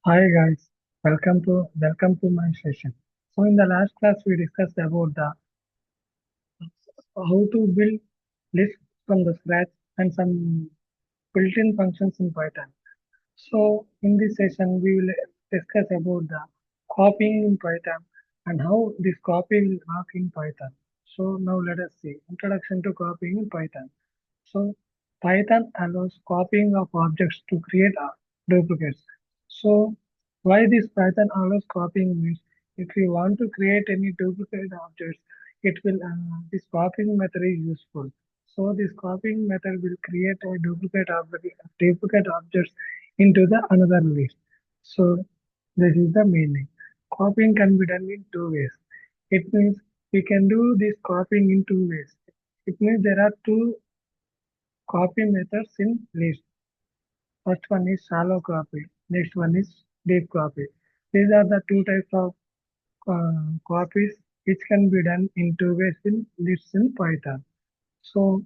Hi guys, welcome to my session. So in the last class we discussed about the how to build lists from the scratch and some built-in functions in Python. So in this session we will discuss about the copying in Python and how this copy will work in Python. So now let us see introduction to copying in Python. So Python allows copying of objects to create duplicates. So why this Python allows copying means if you want to create any duplicate objects, it will this copying method is useful. So this copying method will create a duplicate objects into the another list. So this is the meaning. Copying can be done in two ways. It means we can do this copying in two ways. It means there are two copy methods in list. First one is shallow copy. Next one is deep copy. These are the two types of copies which can be done in two ways in lists in Python. So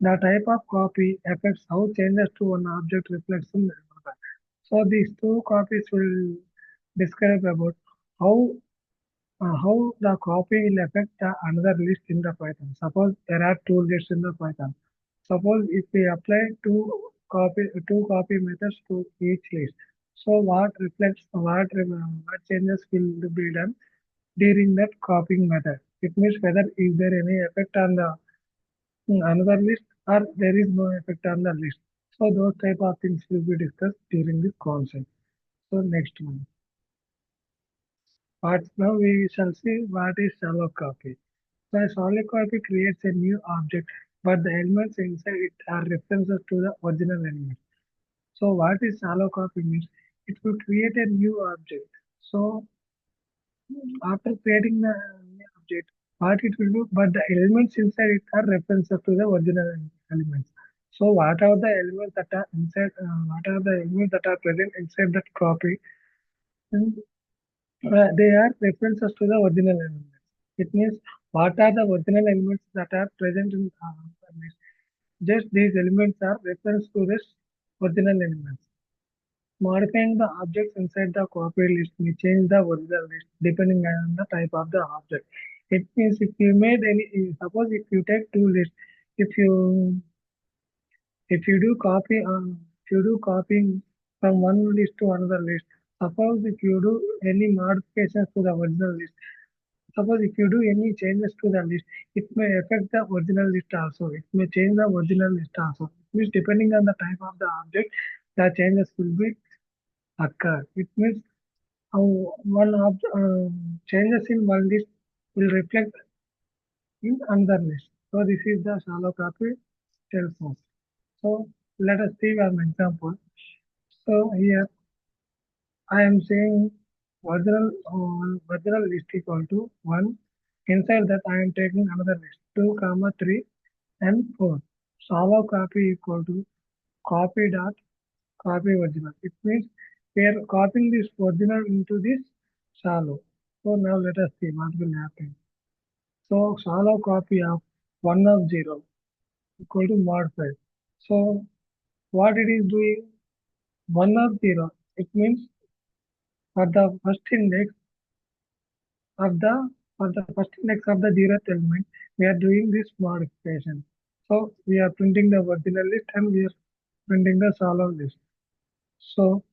the type of copy affects how changes to one object reflects in another. So these two copies will describe about how how the copy will affect the another list in the Python. Suppose there are two lists in the Python. Suppose if we apply two copy methods to each list. So what changes will be done during that copying method. It means whether is there any effect on the another list or there is no effect on the list. So those type of things will be discussed during this concept. So next one. But now we shall see what is shallow copy. So a solid copy creates a new object, but the elements inside it are references to the original element. So what is shallow copy means? It will create a new object. So after creating the new object, what it will do? But the elements inside it are references to the original elements. So what are the elements that are inside? What are the elements that are present inside that copy? And, they are references to the original elements. It means what are the original elements that are present in list? Just these elements are reference to this original elements. Modifying the objects inside the copied list may change the original list depending on the type of the object. It means if you made any, suppose if you take two lists, if you if you do if you do copying from one list to another list, suppose if you do any modifications to the original list, suppose if you do any changes to the list, it may affect the original list also. It may change the original list also. It means depending on the type of the object, the changes will be occur. It means how changes in one list will reflect in another list. So this is the shallow copy tells us. So let us see an example. So here I am saying original list equal to 1. Inside that I am taking another list 2, comma 3 and 4. Shallow copy equal to copy dot copy original. It means we are copying this original into this shallow. So now let us see what will happen. So shallow copy of 1 of 0 equal to mod 5. So what it is doing? 1 of 0. It means for the first index of the of the zeroth element, we are doing this modification. So we are printing the original list and we are printing the shallow list. So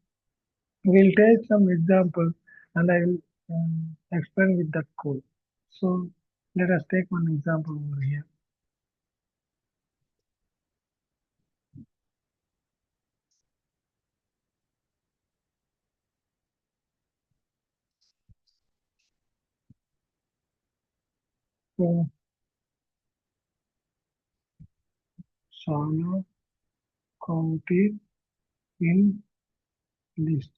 we'll take some examples and I will explain with that code. So let us take one example over here. So shallow copy in list.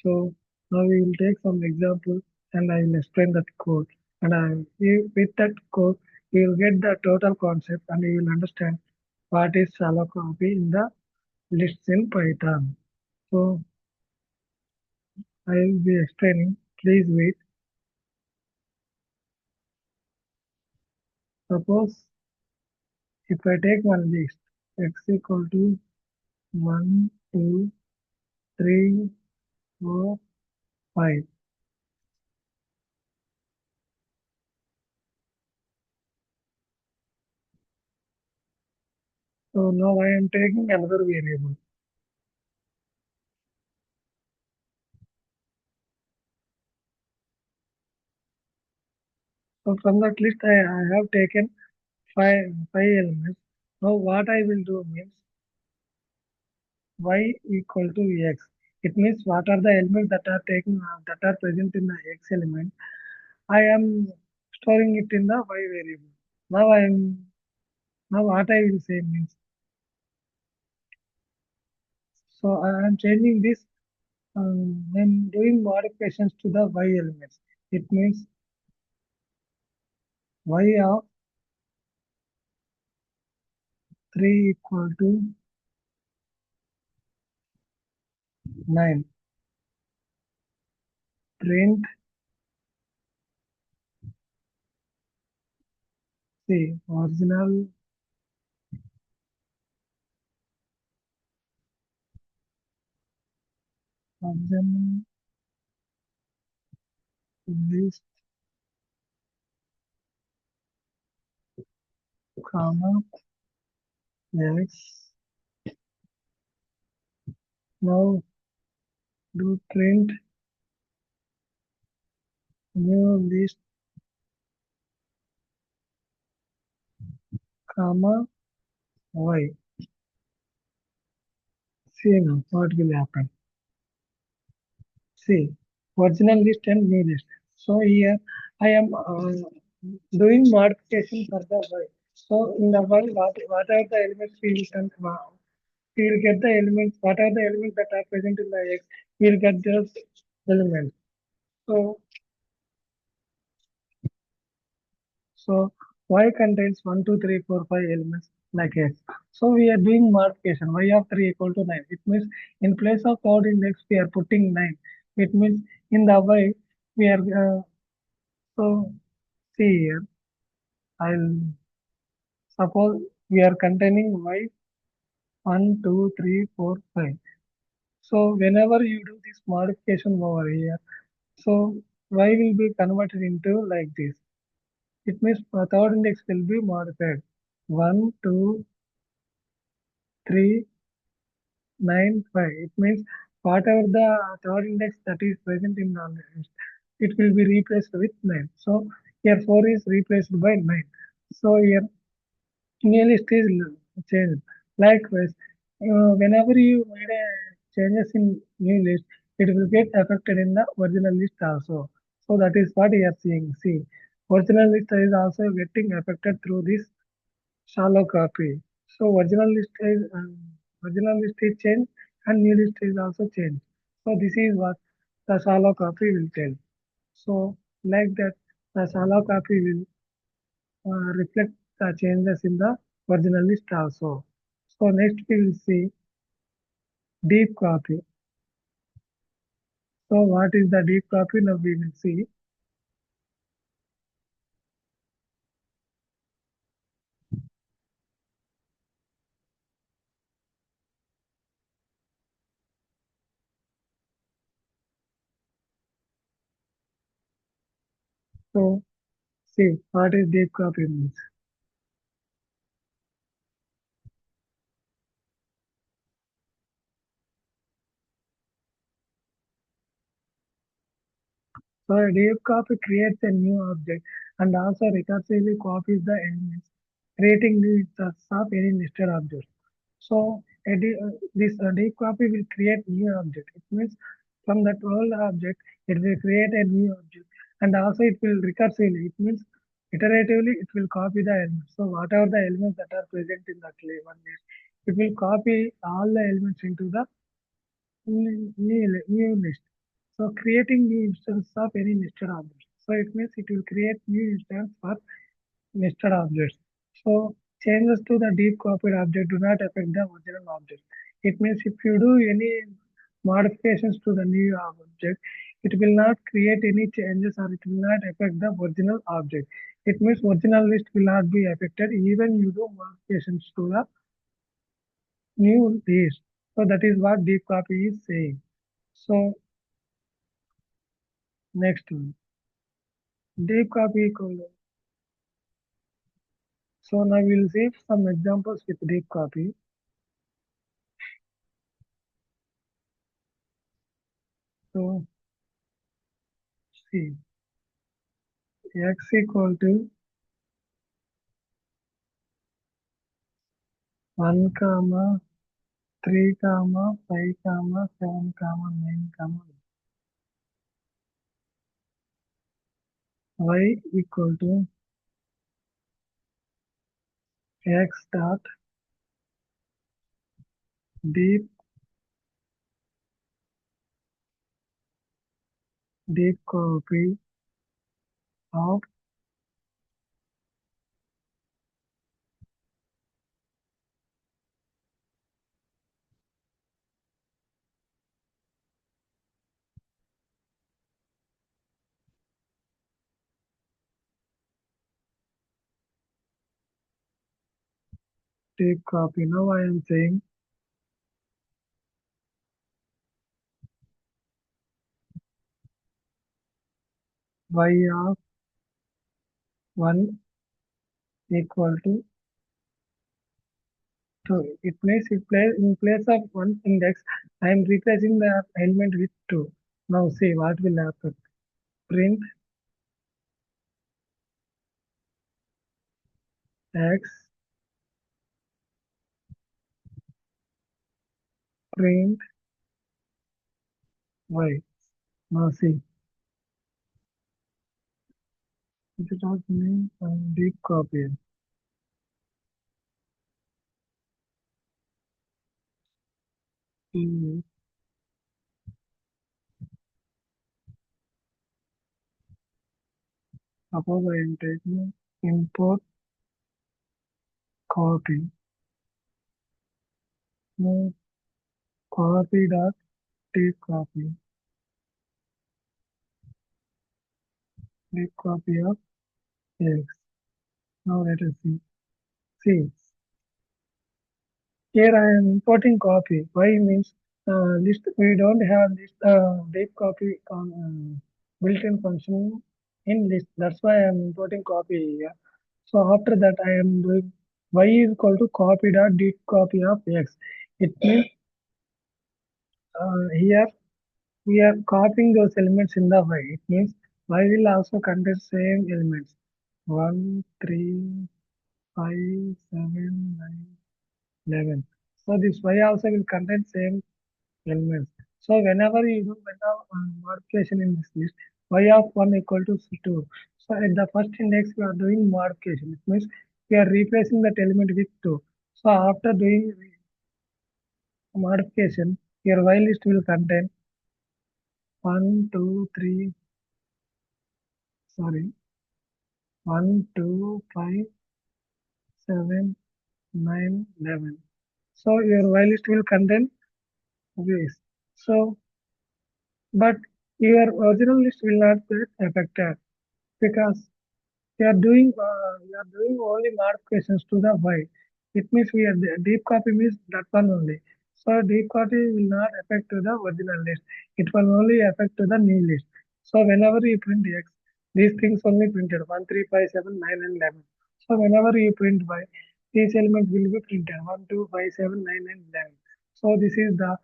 So now we will take some examples and I will explain that code. And with that code, you will get the total concept and you will understand what is shallow copy in the lists in Python. So I will be explaining. Please wait. Suppose if I take one list, x equal to 1, 2, 3. four, five. So now I am taking another variable. So from that list, I have taken five elements. Now what I will do means y equal to x. It means what are the elements that are taken that are present in the x element. I am storing it in the y variable. Now I am now what I will say means so I am changing this when doing modifications to the y elements. It means y of 3 equal to 9. Print the original list, comma x. Now do print new list, comma y. See now what will happen. See, original list and new list. So here I am doing modification for the y. So in the y, what are the elements we will we will get the elements. What are the elements that are present in the x? We will get those elements. So y contains 1, 2, 3, 4, 5 elements like x. So we are doing modification. Y of 3 equal to 9. It means in place of third index we are putting 9. It means in the y we are so see here. I'll suppose we are containing y 1, 2, 3, 4, 5. So whenever you do this modification over here, so y will be converted into like this. It means third index will be modified. 1, 2, 3, 9, 5. It means whatever the third index that is present in the list, it will be replaced with 9. So here 4 is replaced by 9. So here new list is changed. Likewise, whenever you made a changes in new list, it will get affected in the original list also. So that is what you are seeing. See, original list is also getting affected through this shallow copy. So original list is changed and new list is also changed. So this is what the shallow copy will tell. So like that, the shallow copy will reflect the changes in the original list also. So next we will see deep copy. So what is the deep copy? Now we will see. So see what is deep copy means. So a deep copy creates a new object and also recursively copies the elements, creating new instances of any nested object. So this deep copy will create new object. It means from that old object, it will create a new object, and also it will recursively. It means iteratively, it will copy the elements. So whatever the elements that are present in that one list, it will copy all the elements into the new list. So creating new instance of any nested object. So it means it will create new instance for nested objects. So changes to the deep copied object do not affect the original object. It means if you do any modifications to the new object, it will not create any changes or it will not affect the original object. It means original list will not be affected even you do modifications to the new list. So that is what deep copy is saying. So Next one, deep copy equal. So now we'll see some examples with deep copy. So see, x equal to 1 comma 3 comma 5 comma 7 comma 9 comma y equal to x dot deep copy of deep copy. Now I am saying y of 1 equal to 2. It means in place of one index, I am replacing the element with 2. Now see what will happen. Print x, print y. Now see, it does mean deep copy. Mm, Suppose I am taking import copy. Now copy dot deep copy. Deep copy of x. Now let us see. See, here I am importing copy. Why means list we don't have list deep copy on built-in function in list. That's why I am importing copy here. So after that I am doing y is equal to copy dot deep copy of x. It means here we are copying those elements in the y. It means y will also contain same elements. 1, 3, 5, 7, 9, 11. So this y also will contain same elements. So whenever you do modification in this list, y of 1 equal to 2. So at the first index we are doing modification. It means we are replacing that element with 2. So after doing modification, your y list will contain 1, 2, 3, sorry, 1, 2, 5, 7, 9, 11. So your y list will contain this. So, but your original list will not get affected because we are doing only modifications to the y. It means we are deep copy means that one only. So deep copy will not affect to the original list. It will only affect to the new list. So whenever you print x, these things only printed 1, 3, 5, 7, 9, and 11. So whenever you print y, these elements will be printed 1, 2, 5, 7, 9, and 11. So this is the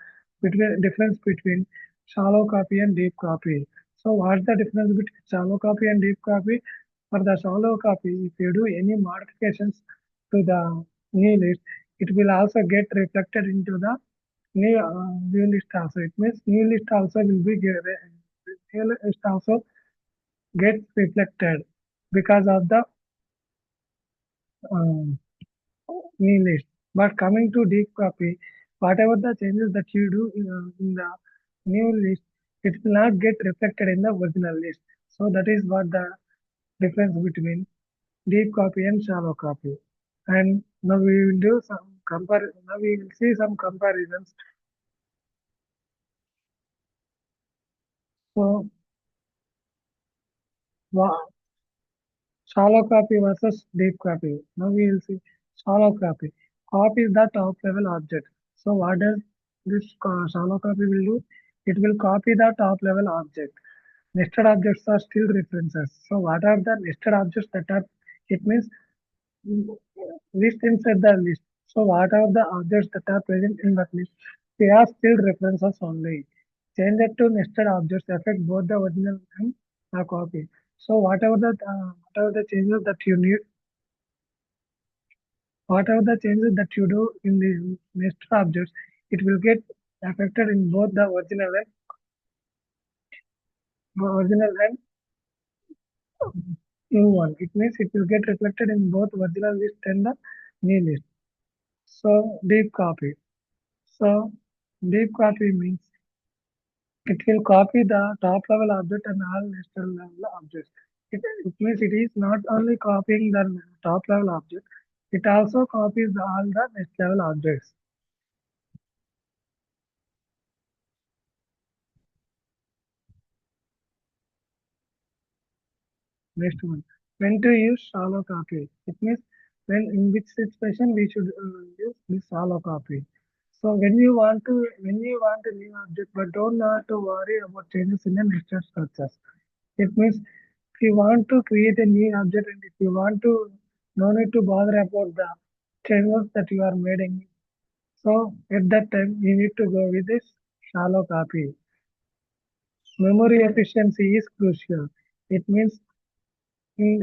difference between shallow copy and deep copy. So what's the difference between shallow copy and deep copy? For the shallow copy, if you do any modifications to the new list, it will also get reflected into the new list also. It means new list also will be new list also gets reflected because of the um, new list. But coming to deep copy, whatever the changes that you do in the new list, it will not get reflected in the original list. So that is what the difference between deep copy and shallow copy. And now we will do some now we will see some comparisons. So shallow copy versus deep copy. Now we will see shallow copy. Copy is the top level object. So what does this shallow copy will do? It will copy the top level object. Nested objects are still references. So what are the nested objects that are, it means list inside the list. So what are the objects that are present in that list? They are still references only. Change it to nested objects affect both the original and the copy. So whatever the changes that you need, whatever the changes that you do in the nested objects, it will get affected in both the original and new one. It means it will get reflected in both original list and the new list. So deep copy. So deep copy means it will copy the top level object and all nested level objects. It means it is not only copying the top level object, it also copies all the next level objects. Next one, when to use shallow copy. It means when in which situation we should use this shallow copy. So when you want a new object but don't have to worry about changes in the nested structures. It means if you want to create a new object and if you want to no need to bother about the changes that you are making. So at that time you need to go with this shallow copy. Memory efficiency is crucial. It means in,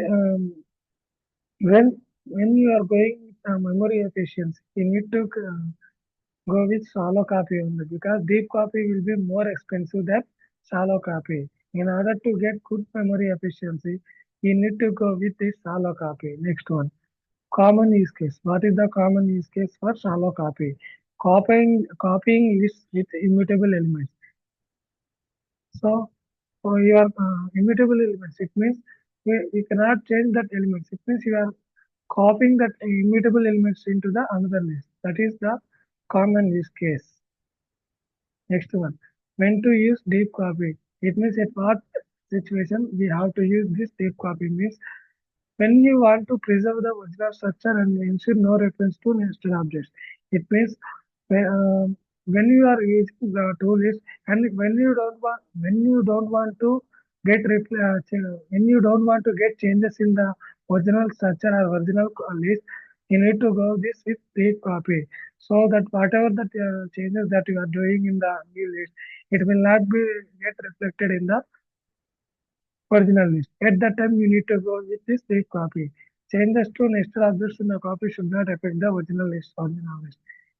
when you are going with memory efficiency, you need to go with shallow copy only because deep copy will be more expensive than shallow copy. In order to get good memory efficiency, you need to go with this shallow copy. Next one, common use case. What is the common use case for shallow copy? Copying lists with immutable elements. So for your immutable elements, it means we cannot change that elements. It means you are copying that immutable elements into the another list. That is the common use case. Next one, when to use deep copy. It means at what situation we have to use this deep copy means when you want to preserve the original structure and ensure no reference to nested objects. It means when you are using the tool is and when you don't want to when you don't want to get changes in the original structure or original list, you need to go this with deep copy so that whatever the changes that you are doing in the new list, it will not be get reflected in the original list. At that time, you need to go with this deep copy. Changes to nested objects in the copy should not affect the original list.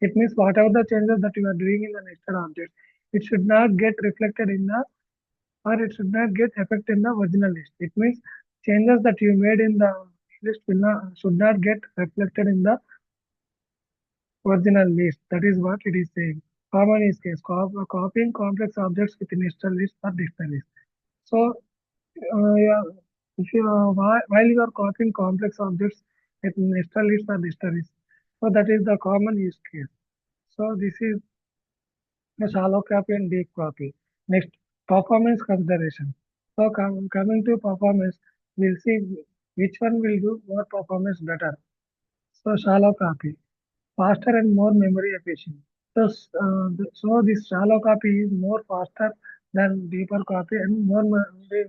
It means whatever the changes that you are doing in the nested object, it should not get reflected in the or it should not get affect in the original list. It means changes that you made in the list will not should not get reflected in the original list. That is what it is saying. Common use case copying complex objects with nested list or dictionaries. So yeah, if you while you are copying complex objects with nested lists or dictionaries, so that is the common use case. So this is the shallow copy and deep copy. Next, performance consideration. So coming to performance, we'll see which one will do more performance better. So shallow copy, faster and more memory efficient. So this shallow copy is more faster than deeper copy and more memory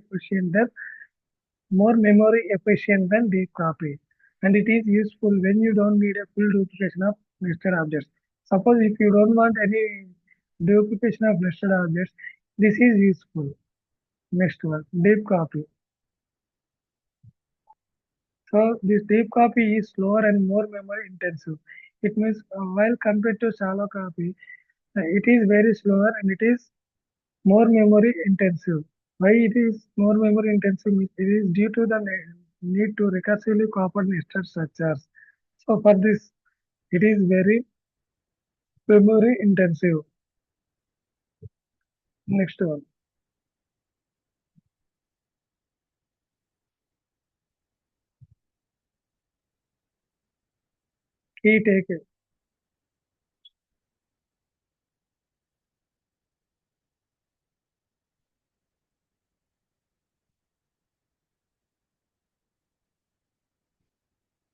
efficient than deep copy. And it is useful when you don't need a full duplication of nested objects. Suppose if you don't want any duplication of nested objects, this is useful. Next one, deep copy. So this deep copy is slower and more memory intensive. It means while compared to shallow copy, it is very slower and it is more memory intensive. Why it is more memory intensive? It is due to the need to recursively copy nested structures. So for this, it is very memory intensive. Next one, key take.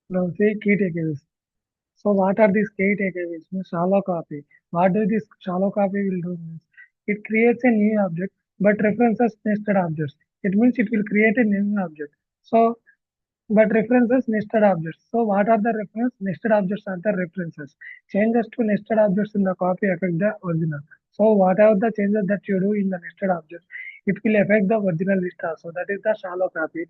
Now see key takeaways. So what are these key takeaways? Means shallow copy. What does this shallow copy will do? Means it creates a new object but references nested objects. It means it will create a new object. So but references nested objects. So what are the reference? Nested objects are the references. Changes to nested objects in the copy affect the original. So whatever the changes that you do in the nested objects, it will affect the original list also. That is the shallow copy.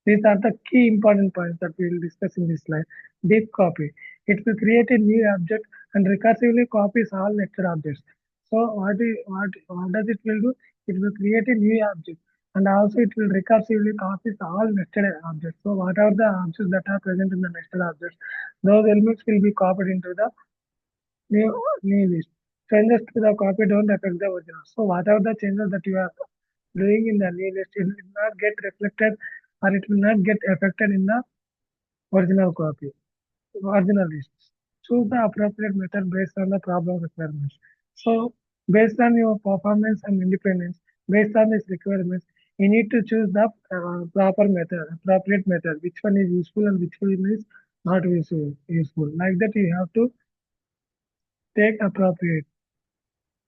These are the key important points that we will discuss in this slide. Deep copy. It will create a new object and recursively copies all nested objects. So what does it will do? It will create a new object and also it will recursively copies all nested objects. So whatever the objects that are present in the nested objects, those elements will be copied into the new, new list. Changes to the copy don't affect the original. So whatever the changes that you are doing in the new list, it will not get reflected or it will not get affected in the original copy, original lists. Choose the appropriate method based on the problem requirements. So based on your performance and independence, based on these requirements, you need to choose the proper method, appropriate method, which one is useful and which one is not useful. Like that, you have to take appropriate.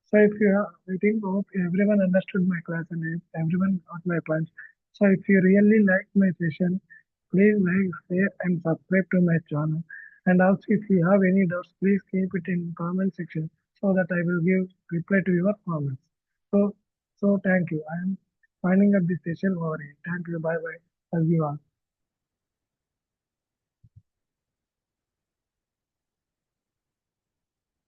So if you have, I think hope everyone understood my class and everyone got my points. So if you really like my session, please like, share and subscribe to my channel. And also if you have any doubts, please keep it in comment section so that I will give reply to your comments. So thank you. I am winding up this session over here. Thank you. Bye bye. Love you all.